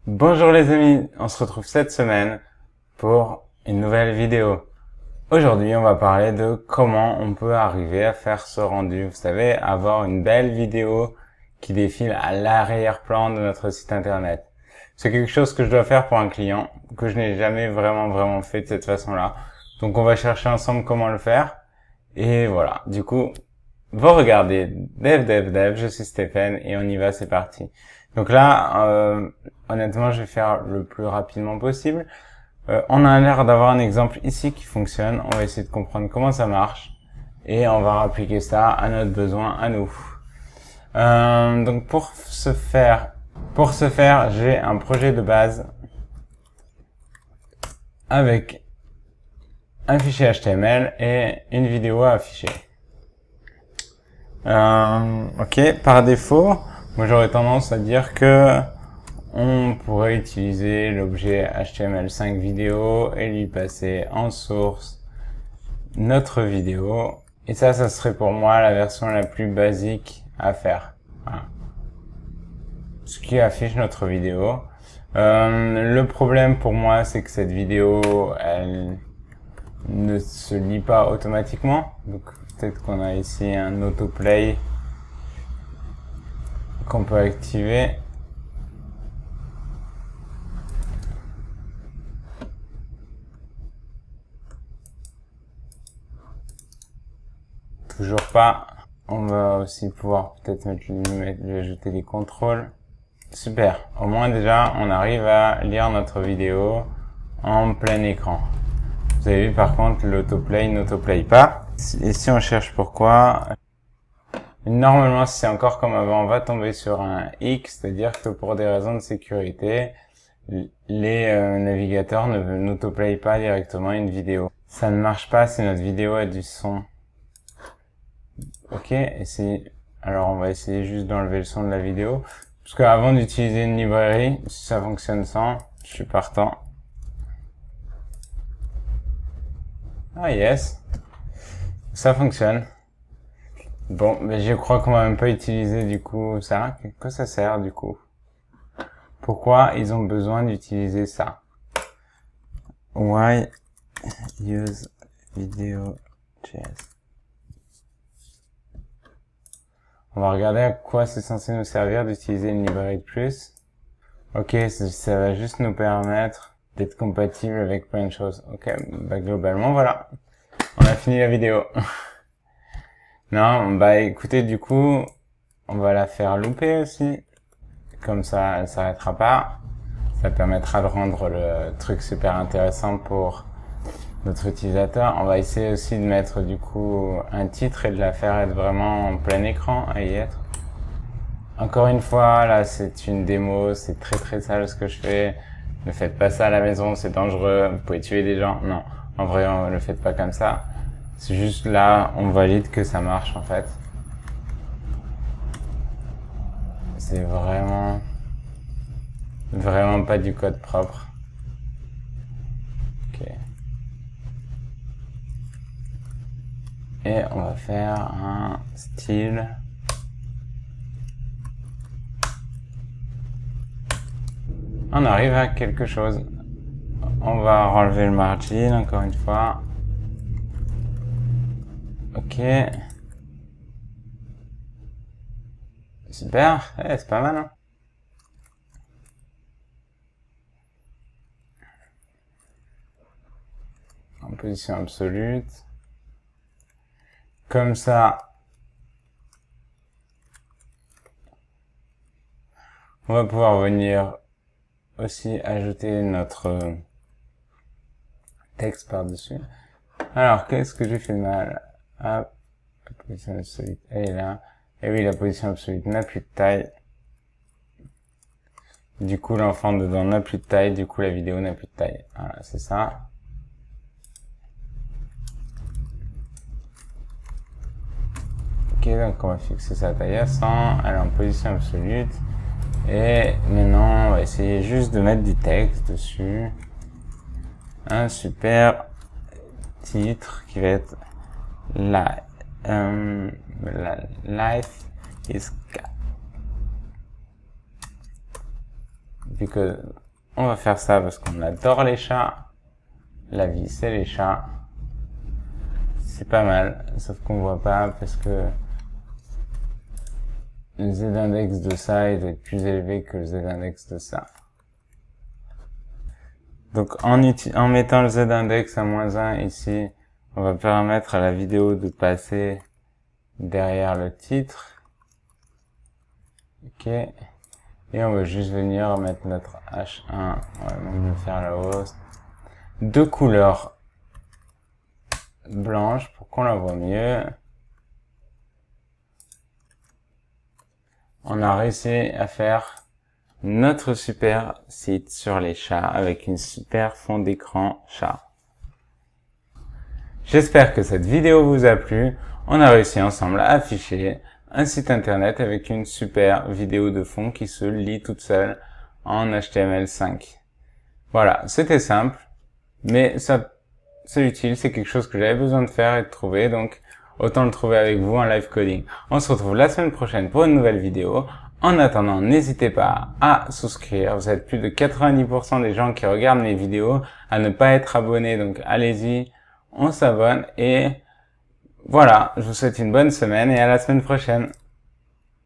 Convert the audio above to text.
Bonjour les amis, on se retrouve cette semaine pour une nouvelle vidéo. Aujourd'hui, on va parler de comment on peut arriver à faire ce rendu. Vous savez, avoir une belle vidéo qui défile à l'arrière-plan de notre site internet. C'est quelque chose que je dois faire pour un client, que je n'ai jamais vraiment fait de cette façon-là. Donc on va chercher ensemble comment le faire. Et voilà, du coup, vous regardez Dev, je suis Stéphane et on y va, c'est parti. Donc là, honnêtement, je vais faire le plus rapidement possible. On a l'air d'avoir un exemple ici qui fonctionne. On va essayer de comprendre comment ça marche et on va appliquer ça à notre besoin, à nous. Donc pour ce faire, j'ai un projet de base avec un fichier HTML et une vidéo à afficher. Ok, par défaut, moi j'aurais tendance à dire que on pourrait utiliser l'objet HTML5 vidéo et lui passer en source notre vidéo. Et ça serait pour moi la version la plus basique à faire. Voilà. Ce qui affiche notre vidéo. Le problème pour moi, c'est que cette vidéo, elle ne se lit pas automatiquement. Donc peut-être qu'on a ici un autoplay qu'on peut activer. Toujours pas. On va aussi pouvoir peut-être lui ajouter des contrôles. Super. Au moins déjà, on arrive à lire notre vidéo en plein écran. Vous avez vu par contre, l'autoplay n'autoplay pas. Et si on cherche pourquoi, normalement si c'est encore comme avant, on va tomber sur un X, c'est-à-dire que pour des raisons de sécurité, les navigateurs n'autoplayent pas directement une vidéo. Ça ne marche pas si notre vidéo a du son. Ok, alors on va essayer juste d'enlever le son de la vidéo. Parce qu'avant d'utiliser une librairie, si ça fonctionne sans, je suis partant. Ah yes, ça fonctionne. Bon, mais je crois qu'on va même pas utiliser du coup ça. À quoi ça sert du coup? Pourquoi ils ont besoin d'utiliser ça? Why use video.js? On va regarder à quoi c'est censé nous servir d'utiliser une librairie de plus. Ok, ça va juste nous permettre d'être compatible avec plein de choses. Ok, bah globalement voilà, on a fini la vidéo. Non, bah écoutez, du coup, on va la faire louper aussi. Comme ça, elle s'arrêtera pas. Ça permettra de rendre le truc super intéressant pour notre utilisateur. On va essayer aussi de mettre du coup un titre et de la faire être vraiment en plein écran, à y être. Encore une fois, là c'est une démo, c'est très sale ce que je fais. Ne faites pas ça à la maison, c'est dangereux, vous pouvez tuer des gens. Non, en vrai, ne le faites pas comme ça. C'est juste là, on valide que ça marche en fait. C'est vraiment pas du code propre. Ok. Et on va faire un style. On arrive à quelque chose. On va enlever le margin encore une fois. Ok. Super. C'est pas mal, hein? En position absolue. Comme ça, on va pouvoir venir aussi ajouter notre texte par-dessus. Alors, qu'est-ce que j'ai fait de mal? Hop, la position absolue, elle est là. Et oui, la position absolue n'a plus de taille. Du coup, l'enfant dedans n'a plus de taille. Du coup, la vidéo n'a plus de taille. Voilà, c'est ça. Ok, donc on va fixer sa taille à 100. Elle est en position absolue. Et maintenant, on va essayer juste de mettre du texte dessus. Un super titre qui va être Life is cat. vu que on va faire ça parce qu'on adore les chats. La vie, c'est les chats. C'est pas mal, sauf qu'on voit pas parce que le z-index de ça, il doit être plus élevé que le z-index de ça. Donc, en mettant le z-index à -1 ici, on va permettre à la vidéo de passer derrière le titre. Ok. Et on va juste venir mettre notre H1. On va même le faire la hausse. De couleur blanche pour qu'on la voit mieux. On a réussi à faire notre super site sur les chats avec une super fond d'écran chat. J'espère que cette vidéo vous a plu. On a réussi ensemble à afficher un site internet avec une super vidéo de fond qui se lit toute seule en HTML5. Voilà, c'était simple, mais ça, c'est utile, c'est quelque chose que j'avais besoin de faire et de trouver, donc autant le trouver avec vous en live coding. On se retrouve la semaine prochaine pour une nouvelle vidéo. En attendant, n'hésitez pas à souscrire. Vous êtes plus de 90% des gens qui regardent mes vidéos à ne pas être abonnés, donc allez-y, on s'abonne et voilà, je vous souhaite une bonne semaine et à la semaine prochaine.